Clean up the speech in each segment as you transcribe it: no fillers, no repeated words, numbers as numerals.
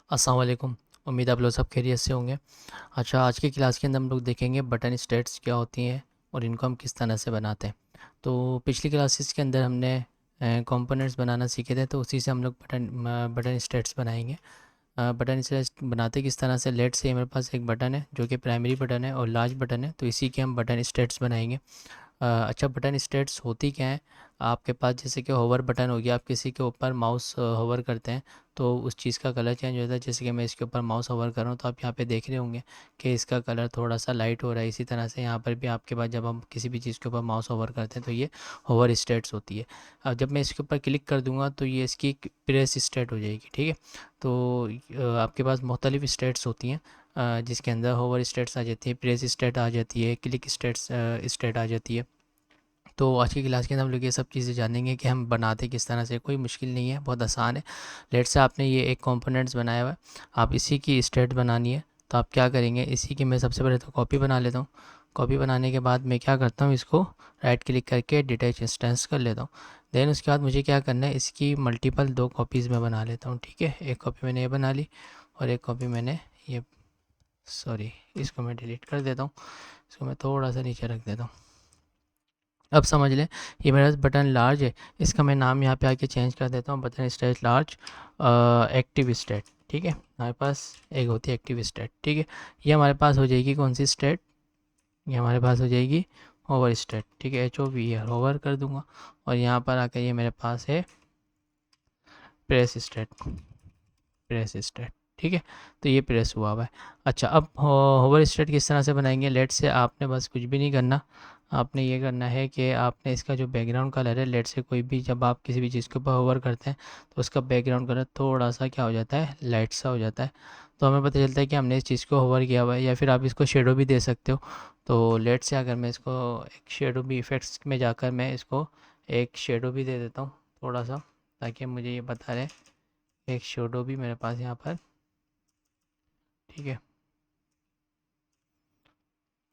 अस्सलाम वालेकुम। उम्मीद आप लोग सब खैरियत से होंगे। अच्छा, आज की क्लास के अंदर हम लोग देखेंगे बटन स्टेट्स क्या होती हैं और इनको हम किस तरह से बनाते हैं। तो पिछली क्लासेस के अंदर हमने कंपोनेंट्स बनाना सीखे थे, तो उसी से हम लोग बटन स्टेट्स बनाएंगे। बटन स्टेट्स बनाते किस तरह से, लेट से मेरे पास एक बटन है जो कि प्राइमरी बटन है और लार्ज बटन है, तो इसी के हम बटन स्टेट्स बनाएंगे। अच्छा, बटन स्टेट्स होती क्या है? आपके पास जैसे कि होवर बटन हो गया, आप किसी के ऊपर माउस होवर करते हैं तो उस चीज़ का कलर चेंज होता है। जैसे कि मैं इसके ऊपर माउस होवर कर रहा हूँ तो आप यहाँ पे देख रहे होंगे कि इसका कलर थोड़ा सा लाइट हो रहा है। इसी तरह से यहाँ पर भी आपके पास जब हम किसी भी चीज़ के ऊपर माउस होवर करते हैं तो ये होवर स्टेट्स होती है। अब जब मैं इसके ऊपर क्लिक कर दूंगा तो ये इसकी प्रेस स्टेट हो जाएगी। ठीक है, तो आपके पास मुख्तलिफ स्टेट्स होती हैं, जिसके अंदर होवर स्टेट्स आ जाती है, प्रेस स्टेट आ जाती है, क्लिक स्टेट्स स्टेट आ जाती है। तो आज की क्लास के अंदर हम लोग ये सब चीज़ें जानेंगे कि हम बनाते किस तरह से। कोई मुश्किल नहीं है, बहुत आसान है। लेट से आपने ये एक कंपोनेंट्स बनाया हुआ है, आप इसी की स्टेट बनानी है। तो आप क्या करेंगे, इसी की मैं सबसे पहले तो कॉपी बना लेता हूँ। कॉपी बनाने के बाद मैं क्या करता हूँ, इसको राइट क्लिक करके डिटैच इंस्टेंस कर लेता हूँ। देन उसके बाद मुझे क्या करना है, इसकी मल्टीपल दो कॉपीज़ में बना लेता हूँ। ठीक है, एक कॉपी मैंने ये बना ली और एक कॉपी मैंने ये, सॉरी, इसको मैं डिलीट कर देता हूँ। इसको मैं थोड़ा सा नीचे रख देता हूँ। अब समझ लें, ये मेरा बटन लार्ज है, इसका मैं नाम यहाँ पे आके चेंज कर देता हूँ, button state large active state. ठीक है, हमारे पास एक होती है एक्टिव स्टेट। ठीक है, ये हमारे पास हो जाएगी कौन सी स्टेट, ये हमारे पास हो जाएगी होवर स्टेट। ठीक है, HOVER होवर कर दूंगा और यहाँ पर आकर ये मेरे पास है प्रेस स्टेट। प्रेस स्टेट, ठीक है, तो ये प्रेस हुआ हुआ है। अच्छा, अब होवर स्टेट किस तरह से बनाएंगे। लेट से आपने बस कुछ भी नहीं करना, आपने ये करना है कि आपने इसका जो बैकग्राउंड कलर है, लेट से कोई भी जब आप किसी भी चीज़ के ऊपर होवर करते हैं तो उसका बैकग्राउंड कलर थोड़ा सा क्या हो जाता है, लाइट सा हो जाता है। तो हमें पता चलता है कि हमने इस चीज़ को होवर किया हुआ है। या फिर आप इसको शेडो भी दे सकते हो। तो लेट से अगर मैं इसको एक शेडो भी, इफ़ेक्ट्स में जाकर मैं इसको एक शेडो भी दे देता हूँ थोड़ा सा, ताकि मुझे ये बता रहे, एक शेडो भी मेरे पास यहाँ पर। ठीक है,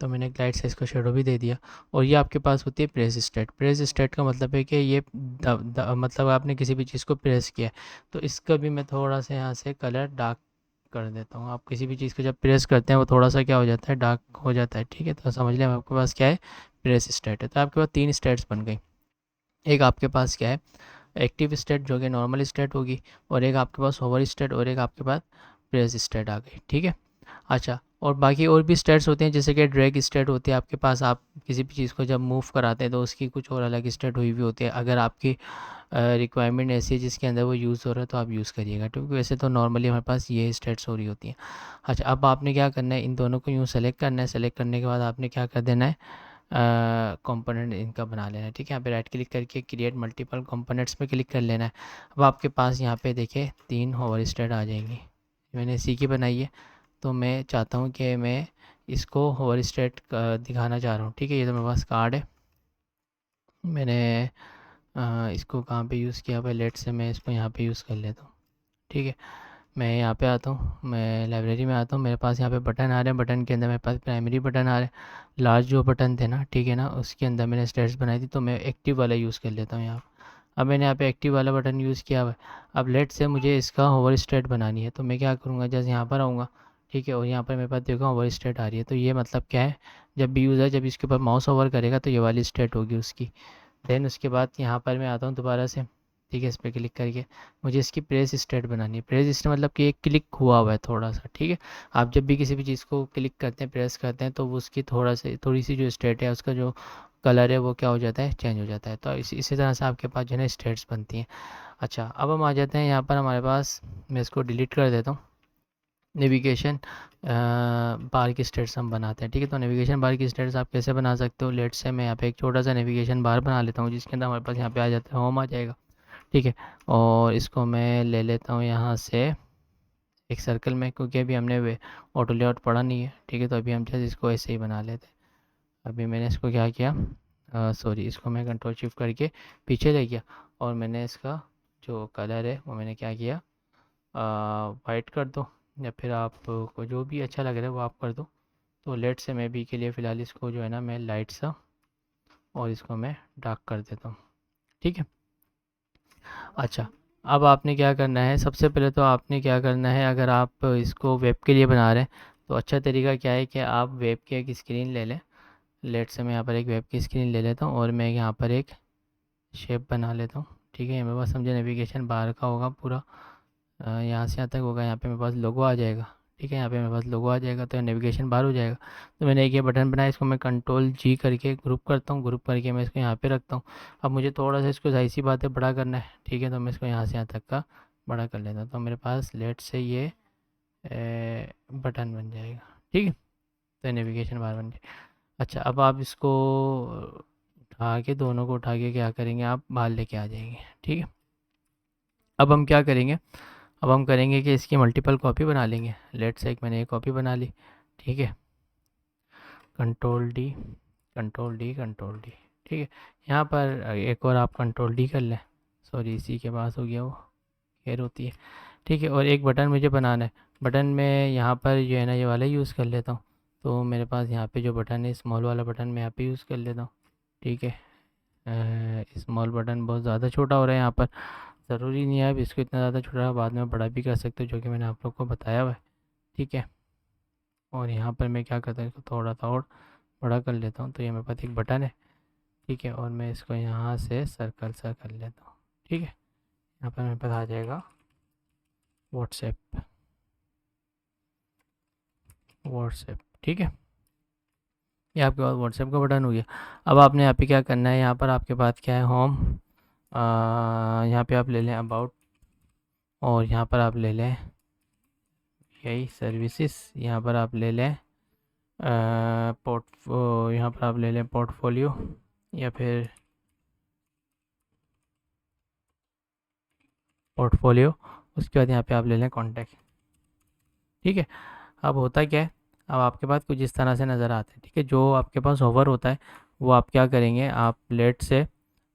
तो मैंने एक लाइट से इसको शेडो भी दे दिया। और ये आपके पास होती है प्रेस स्टेट। प्रेस स्टेट का मतलब है कि ये मतलब आपने किसी भी चीज़ को प्रेस किया है। तो इसका भी मैं थोड़ा सा यहाँ से कलर डार्क कर देता हूँ। आप किसी भी चीज़ को जब प्रेस करते हैं वो थोड़ा सा क्या हो जाता है, डार्क हो जाता है। ठीक है, तो समझ लें आपके पास क्या है, प्रेस स्टेट है। तो आपके पास तीन स्टेट्स बन गई। एक आपके पास क्या है, एक्टिव स्टेट जो कि नॉर्मल स्टेट होगी, और एक आपके पास होवर स्टेट, और एक आपके पास प्रेस स्टेट आ गई। ठीक है, अच्छा, और बाकी और भी स्टेट्स होते हैं, जैसे कि ड्रैग स्टेट होती है आपके पास। आप किसी भी चीज़ को जब मूव कराते हैं तो उसकी कुछ और अलग स्टेट हुई हुई होती है। अगर आपकी रिक्वायरमेंट ऐसी है जिसके अंदर वो यूज़ हो रहा है तो आप यूज़ करिएगा, क्योंकि वैसे तो नॉर्मली हमारे पास ये स्टेट्स हो रही होती हैं। अच्छा, अब आपने क्या करना है, इन दोनों को यूँ सेलेक्ट करना है। सेलेक्ट करने के बाद आपने क्या कर देना है, कंपोनेंट इनका बना लेना है। ठीक है, यहाँ पे राइट क्लिक करके क्रिएट मल्टीपल कंपोनेंट्स पे क्लिक कर लेना है। अब आपके पास यहाँ पे देखिए तीन होवर स्टेट आ जाएंगी। मैंने इसी की बनाई है, तो मैं चाहता हूँ कि मैं इसको होवर स्टेट दिखाना चाह रहा हूँ। ठीक है, ये तो मेरे पास कार्ड है। मैंने इसको कहाँ पे यूज़ किया भाई, लेट से मैं इसको यहाँ पे यूज़ कर लेता हूँ। ठीक है, मैं यहाँ पे आता हूँ, मैं लाइब्रेरी में आता हूँ। मेरे पास यहाँ पे बटन आ रहे हैं, बटन के अंदर मेरे पास प्राइमरी बटन आ रहे हैं। लार्ज जो बटन थे ना, ठीक है ना, उसके अंदर मैंने स्टेट्स बनाई थी, तो मैं एक्टिव वाला यूज़ कर लेता हूँ यहाँ। अब मैंने यहाँ पे एक्टिव वाला बटन यूज़ किया हुआ है। अब लेट से मुझे इसका होवर स्टेट बनानी है, तो मैं क्या करूँगा, जैसे यहाँ पर आऊँगा। ठीक है, और यहाँ पर मेरे पास देखो होवर स्टेट आ रही है। तो ये मतलब क्या है, जब भी यूज़र जब इसके ऊपर माउस ओवर करेगा तो ये वाली स्टेट होगी उसकी। देन उसके बाद यहाँ पर मैं आता हूँ दोबारा से। ठीक है, इस पर क्लिक करके मुझे इसकी प्रेस स्टेट बनानी है। प्रेस स्टेट मतलब कि एक क्लिक हुआ हुआ है थोड़ा सा। ठीक है, आप जब भी किसी भी चीज़ को क्लिक करते हैं, प्रेस करते हैं, तो वो उसकी थोड़ी सी जो स्टेट है, उसका जो कलर है वो क्या हो जाता है, चेंज हो जाता है। तो इसी तरह से आपके पास जो है ना स्टेट्स बनती हैं। अच्छा, अब हम आ जाते हैं यहाँ पर हमारे पास, मैं इसको डिलीट कर देता हूँ। नेविगेशन बार की स्टेट्स हम बनाते हैं। ठीक है, तो नेविगेशन बार की स्टेट्स आप कैसे बना सकते हो, लेट से मैं यहाँ पे एक छोटा सा नेविगेशन बार बना लेता हूँ, जिसके अंदर हमारे पास यहाँ पे आ जाता है होम आ जाएगा। ठीक है, और इसको मैं ले लेता हूँ यहाँ से एक सर्कल में, क्योंकि अभी हमने वे ऑटो लेआउट पढ़ा नहीं है। ठीक है, तो अभी हम जस्ट इसको ऐसे ही बना लेते हैं। अभी मैंने इसको क्या किया, सॉरी, इसको मैं कंट्रोल शिफ्ट करके पीछे ले गया, और मैंने इसका जो कलर है वो मैंने क्या किया, वाइट कर दो, या फिर आपको जो भी अच्छा लग रहा है वो आप कर दो। तो लेट से मैं भी के लिए फ़िलहाल इसको जो है ना मैं लाइट सा, और इसको मैं डार्क कर देता हूँ। ठीक है, अच्छा, अब आपने क्या करना है, सबसे पहले तो आपने क्या करना है, अगर आप इसको वेब के लिए बना रहे हैं तो अच्छा तरीका क्या है कि आप वेब की एक स्क्रीन ले लें। लेट से मैं यहाँ पर एक वेब की स्क्रीन ले लेता हूँ और मैं यहाँ पर एक शेप बना लेता हूँ। ठीक है, मेरे पास समझे नेविगेशन बार का होगा पूरा, यहाँ से यहाँ तक होगा। यहाँ पे मेरे पास लोगो आ जाएगा। ठीक है, यहाँ पे मेरे पास लोगो आ जाएगा तो नेविगेशन बार हो जाएगा। तो मैंने एक ये बटन बनाया, इसको मैं कंट्रोल जी करके ग्रुप करता हूँ, ग्रुप करके मैं इसको यहाँ पे रखता हूँ। अब मुझे थोड़ा सा इसको जाहिर सी बात है बड़ा करना है। ठीक है, तो मैं इसको यहाँ से यहाँ तक का बड़ा कर लेता हूँ, तो मेरे पास लेट से ये बटन बन जाएगा। ठीक है, तो नेविगेशन बार बन जाएगा। अच्छा, अब आप इसको उठा के, दोनों को उठा के क्या करेंगे, आप बाहर लेके आ जाएंगे। ठीक है, अब हम क्या करेंगे, अब हम करेंगे कि इसकी मल्टीपल कॉपी बना लेंगे। लेट से एक मैंने एक कॉपी बना ली। ठीक है, control D, control D, control D. ठीक है, यहाँ पर एक और आप कंट्रोल डी कर लें। सॉरी, इसी के पास हो गया वो, खैर होती है। ठीक है, और एक बटन मुझे बनाना है। बटन में यहाँ पर जो है ना, ये वाला यूज़ कर लेता हूँ। तो मेरे पास यहाँ पे जो बटन है, स्मॉल वाला बटन, मैं यहाँ पे यूज़ कर लेता हूँ। ठीक है, स्मॉल बटन बहुत ज़्यादा छोटा हो रहा है यहाँ पर, ज़रूरी नहीं है अब इसको इतना ज़्यादा छोटा, बाद में बड़ा भी कर सकते हो, जो कि मैंने आप लोग को बताया हुआ है। ठीक है, और यहाँ पर मैं क्या करता हूँ, इसको थोड़ा सा और बड़ा कर लेता हूँ, तो ये मेरे पास एक बटन है। ठीक है, और मैं इसको यहाँ से सर्कल सा कर लेता हूँ। ठीक है, यहाँ पर मेरे पास आ जाएगा व्हाट्सएप, व्हाट्सएप। ठीक है, ये आपके पास व्हाट्सएप का बटन हो गया। अब आपने यहाँ पे क्या करना है, यहाँ पर आपके पास क्या है, होम, यहाँ पे आप ले लें अबाउट, और यहाँ पर आप ले लें यही सर्विसेज, यहाँ पर आप ले लें यहाँ पर आप ले लें पोर्टफोलियो, या फिर पोर्टफोलियो। उसके बाद यहाँ पे आप ले लें कॉन्टैक्ट। ठीक है, अब होता क्या है, अब आपके पास कुछ इस तरह से नज़र आता है। ठीक है, जो आपके पास होवर होता है वो आप क्या करेंगे, आप लेट से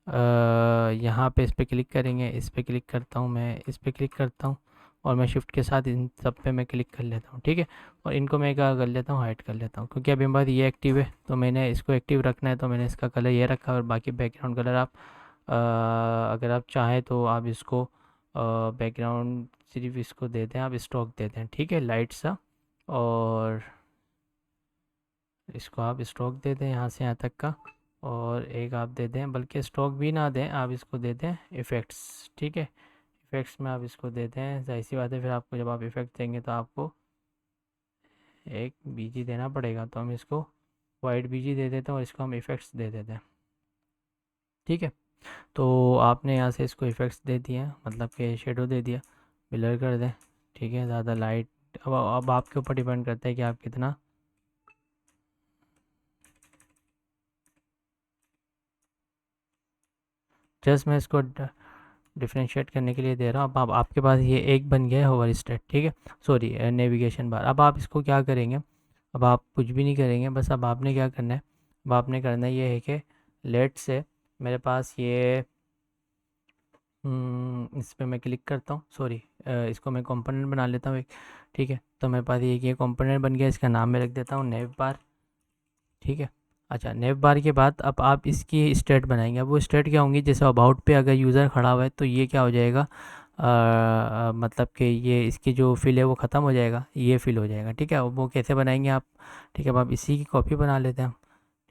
यहाँ पे इस पर क्लिक करेंगे, इस पर क्लिक करता हूँ मैं, इस पर क्लिक करता हूँ, और मैं शिफ्ट के साथ इन सब पे मैं क्लिक कर लेता हूँ। ठीक है, और इनको मैं क्या कर लेता हूँ, हाइड कर लेता हूँ, क्योंकि अभी मेरे पास ये एक्टिव है तो मैंने इसको एक्टिव रखना है, तो मैंने इसका कलर ये रखा, और बाकी बैकग्राउंड कलर आप अगर आप चाहें तो आप इसको बैकग्राउंड सिर्फ इसको दे दें, आप स्टॉक दे दें। ठीक है, लाइट सा, और इसको आप स्टॉक दे दें यहाँ से यहाँ तक का, और एक आप दे दें, बल्कि स्टॉक भी ना दें, आप इसको दे दें इफ़ेक्ट्स। ठीक है, इफ़ेक्ट्स में आप इसको दे दें, जाहिर सी बात है फिर आपको जब आप इफ़ेक्ट देंगे तो आपको एक बीजी देना पड़ेगा, तो हम इसको वाइट बीजी दे देते हैं और इसको हम इफ़ेक्ट्स दे देते हैं। ठीक है, तो आपने यहाँ से इसको इफ़ेक्ट्स दे दिए हैं, मतलब कि शेडो दे दिया, ब्लर कर दें। ठीक है, ज़्यादा लाइट, अब आपके ऊपर डिपेंड करता है कि आप कितना, जस्ट मैं इसको डिफ्रेंशिएट करने के लिए दे रहा हूँ। अब आपके पास ये एक बन गया है होवर स्टेट। ठीक है, सॉरी नेविगेशन बार। अब आप इसको क्या करेंगे, अब आप कुछ भी नहीं करेंगे, बस अब आपने क्या करना है, अब आपने करना ये है कि लेट से मेरे पास ये इस पर मैं क्लिक करता हूँ, सॉरी इसको मैं कंपोनेंट बना लेता हूँ एक। ठीक है, तो मेरे पास ये कंपोनेंट बन गया, इसका नाम मैं रख देता हूँ नेव बार। ठीक है, अच्छा, नेव बार के बाद अब आप इसकी स्टेट बनाएंगे। अब वो स्टेट क्या होंगी, जैसे अबाउट पे अगर यूज़र खड़ा हुआ है तो ये क्या हो जाएगा, मतलब कि ये इसकी जो फिल है वो ख़त्म हो जाएगा, ये फिल हो जाएगा। ठीक है, अब वो कैसे बनाएंगे आप, ठीक है, अब आप इसी की कॉपी बना लेते हैं हम।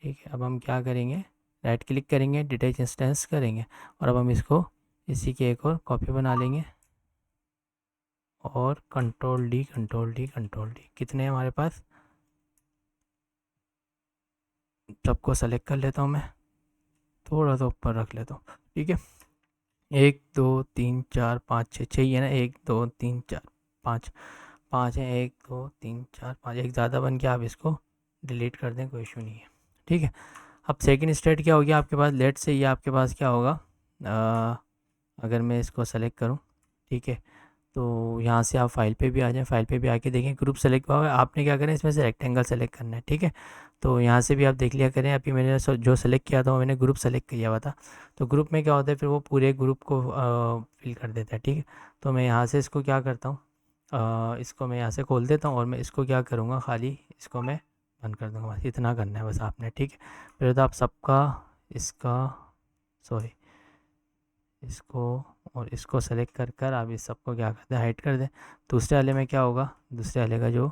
ठीक है, अब हम क्या करेंगे, राइट क्लिक करेंगे, डिटेच इंस्टेंस करेंगे, और अब हम इसको इसी की एक और कॉपी बना लेंगे, और control D, control D, control D, कितने हैं हमारे पास, सबको सेलेक्ट कर लेता हूँ मैं, थोड़ा सा ऊपर रख लेता हूँ। ठीक है, 1 2 3 4 5 6, छः ही है ना, 1 2 3 4 5, पाँच है, 1 2 3 4 5, एक ज़्यादा बन के आप इसको डिलीट कर दें, कोई इशू नहीं है। ठीक है, अब सेकंड स्टेट क्या हो गया आपके पास, लेट से ये आपके पास क्या होगा, अगर मैं इसको सेलेक्ट करूँ, ठीक है, तो यहाँ से आप फाइल पे भी आ जाएं, फाइल पे भी आके देखें ग्रुप सेलेक्ट हुआ है, आपने क्या करें, इसमें से रेक्टेंगल सेलेक्ट करना है। ठीक है, तो यहाँ से भी आप देख लिया करें, अभी मैंने जो सेलेक्ट किया था वो मैंने ग्रुप सेलेक्ट किया हुआ था, तो ग्रुप में क्या होता है, फिर वो पूरे ग्रुप को फिल कर देता है। ठीक है, तो मैं यहाँ से इसको क्या करता हूँ, इसको मैं यहाँ से खोल देता हूँ, और मैं इसको क्या करूँगा, खाली इसको मैं बंद कर दूँगा, बस इतना करना है बस आपने। ठीक है, फिर तो आप सबका इसका, सॉरी, इसको और इसको सेलेक्ट कर कर आप इस सबको क्या कर दें, हाइड कर दें। दूसरे वाले में क्या होगा, दूसरे वाले का जो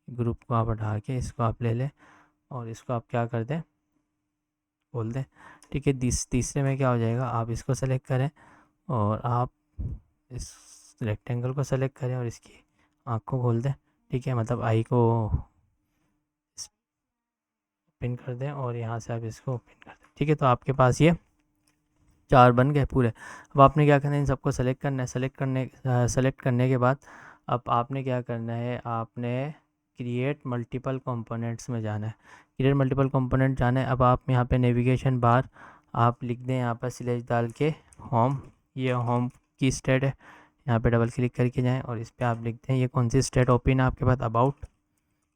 ग्रुप को आप हटा के इसको आप ले लें और इसको आप क्या कर दें, खोल दें। ठीक है, तीसरे में क्या हो जाएगा, आप इसको सेलेक्ट करें और आप इस रेक्टेंगल को सेलेक्ट करें और इसकी आँख को खोल दें। ठीक है, मतलब आई को पिन कर दें और यहाँ से आप इसको पिन कर दें। ठीक है, तो आपके पास ये 4 बन गए पूरे। अब आपने क्या करना है, इन सबको सेलेक्ट करना है। सेलेक्ट करने के बाद अब आपने क्या करना है, आपने क्रिएट मल्टीपल कंपोनेंट्स में जाना है। क्रिएट मल्टीपल कंपोनेंट जाना है। अब आप यहाँ पे नेविगेशन बार आप लिख दें यहाँ पर स्लैश डाल के होम, ये होम की स्टेट है, यहाँ पे डबल क्लिक करके जाएं और इस पर आप लिख दें ये कौन सी स्टेट ओपन है आपके पास, अबाउट।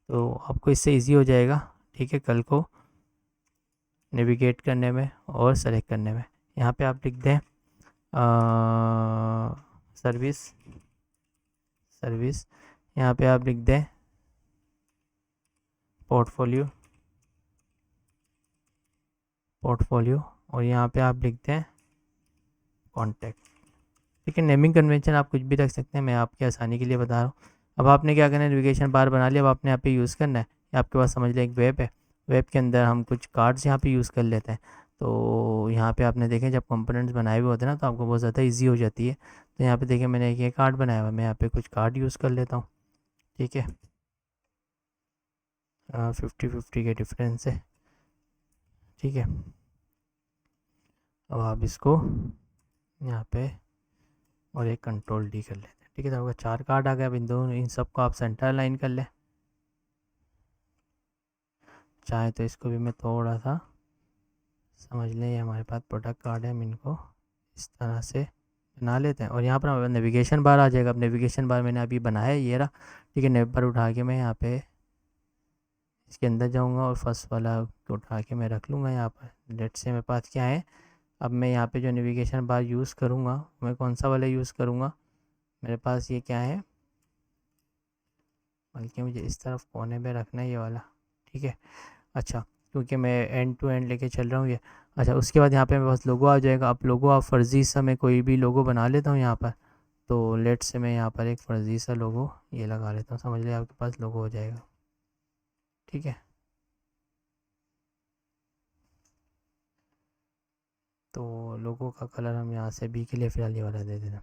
तो आपको इससे ईजी हो जाएगा, ठीक है, कल को नेविगेट करने में और सेलेक्ट करने में। यहाँ पे आप लिख दें सर्विस, यहाँ पे आप लिख दें पोर्टफोलियो और यहाँ पे आप लिख दें कॉन्टैक्ट। ठीक है, नेमिंग कन्वेंशन आप कुछ भी रख सकते हैं, मैं आपकी आसानी के लिए बता रहा हूँ। अब आपने क्या करना है, नेविगेशन बार बना लिया। अब आपने यहाँ पे यूज़ करना है, आपके पास समझ लें एक वेब है, वेब के अंदर हम कुछ कार्ड्स यहाँ पे यूज़ कर लेते हैं। तो यहाँ पे आपने देखें जब कंपोनेंट्स बनाए हुए होते हैं ना तो आपको बहुत ज़्यादा इजी हो जाती है। तो यहाँ पे देखें मैंने एक ये कार्ड बनाया हुआ है, मैं यहाँ पे कुछ कार्ड यूज़ कर लेता हूँ। ठीक है, 50-50 के डिफरेंस है। ठीक है, अब आप इसको यहाँ पे और एक कंट्रोल डी कर लेते हैं। ठीक है, तो आपका 4 कार्ड आ गया। अब इन सबको आप सेंटर लाइन कर लें। चाहे तो इसको भी मैं थोड़ा सा समझ लें, ये हमारे पास प्रोडक्ट कार्ड है, हम इनको इस तरह से बना लेते हैं और यहाँ पर हमारे नेविगेशन बार आ जाएगा। अब नेविगेशन बार मैंने अभी बनाया है, ये रहा। ठीक है, नेव बार उठा के मैं यहाँ पे इसके अंदर जाऊँगा और फर्स्ट वाला को उठा के मैं रख लूँगा यहाँ पर। लेट से मेरे पास क्या है, अब मैं यहाँ पे जो नेविगेशन बार यूज़ करूँगा मैं कौन सा वाला यूज़ करूँगा, मेरे पास ये क्या है, बल्कि मुझे इस तरफ कोने में रखना है ये वाला। ठीक है, अच्छा, क्योंकि मैं एंड टू एंड लेके चल रहा हूँ ये। अच्छा, उसके बाद यहाँ पे मेरे पास लोगो आ जाएगा। अब लोगो आप फ़र्ज़ी सा मैं कोई भी लोगो बना लेता हूँ यहाँ पर। तो लेट से मैं यहाँ पर एक फ़र्ज़ी सा लोगो ये लगा लेता हूँ, समझ लिया, आपके पास लोगो हो जाएगा। ठीक है, तो लोगो का कलर हम यहाँ से बी के लिए फ़िलहाल ये वाला दे देते हैं।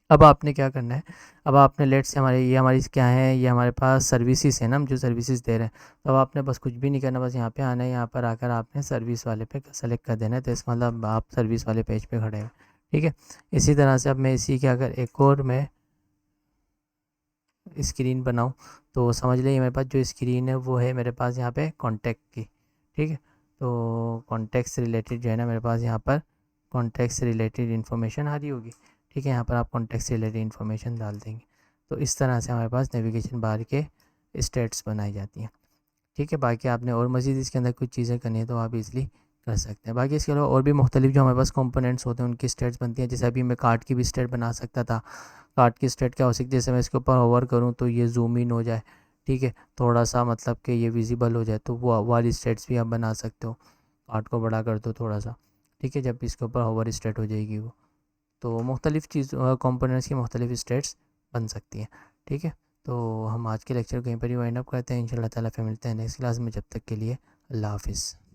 अब आपने क्या करना है, अब आपने लेट से हमारी क्या है, ये हमारे पास सर्विसेज है ना, हम जो सर्विसेज दे रहे हैं। तो अब आपने बस कुछ भी नहीं करना, बस यहाँ पे आना है, यहाँ पर आकर आपने सर्विस वाले पे सेलेक्ट कर देना है। तो इसका मतलब आप सर्विस वाले पेज पे खड़े हैं। ठीक है, इसी तरह से अब मैं इसी के अगर एक और मैं स्क्रीन बनाऊँ तो समझ लीजिए मेरे पास जो स्क्रीन है वो है मेरे पास यहाँ पे कॉन्टैक्ट की। ठीक है, तो कॉन्टैक्ट से रिलेटेड जो है ना मेरे पास यहाँ पर कॉन्टैक्ट से रिलेटेड इन्फॉर्मेशन आ रही होगी। ठीक है, यहाँ पर आप कॉन्टैक्ट से रिलेटेड इन्फॉर्मेशन डाल देंगे। तो इस तरह से हमारे पास नेविगेशन बार के स्टेट्स बनाई जाती हैं। ठीक है, बाकी आपने और मज़ीद इसके अंदर कुछ चीज़ें करनी है तो आप इजली कर सकते हैं। बाकी इसके अलावा और भी मुख्तलिफ जो हमारे पास कंपोनेंट्स होते हैं उनकी स्टेट्स बनती हैं। जैसे अभी मैं कार्ड की भी स्टेट बना सकता था। कार्ड की स्टेट क्या हो सकती है, जैसे मैं इसके ऊपर होवर करूँ तो ये जूम इन हो जाए। ठीक है, थोड़ा सा मतलब कि ये विजिबल हो जाए, तो वो वाली स्टेट्स भी आप बना सकते हो। कार्ड को बड़ा कर दो थोड़ा सा। ठीक है, जब इसके ऊपर होवर स्टेट हो जाएगी वो, तो मुख्तलिफ़ चीज़ कंपोनेंट्स की मुख्तलिफ़ स्टेट्स बन सकती हैं। ठीक है, तो हम आज के लेक्चर कहीं पर ही वाइंड अप करते हैं। इंशाल्लाह ताला फिर मिलते हैं नेक्स्ट क्लास में। जब तक के लिए अल्लाह हाफ़िज़।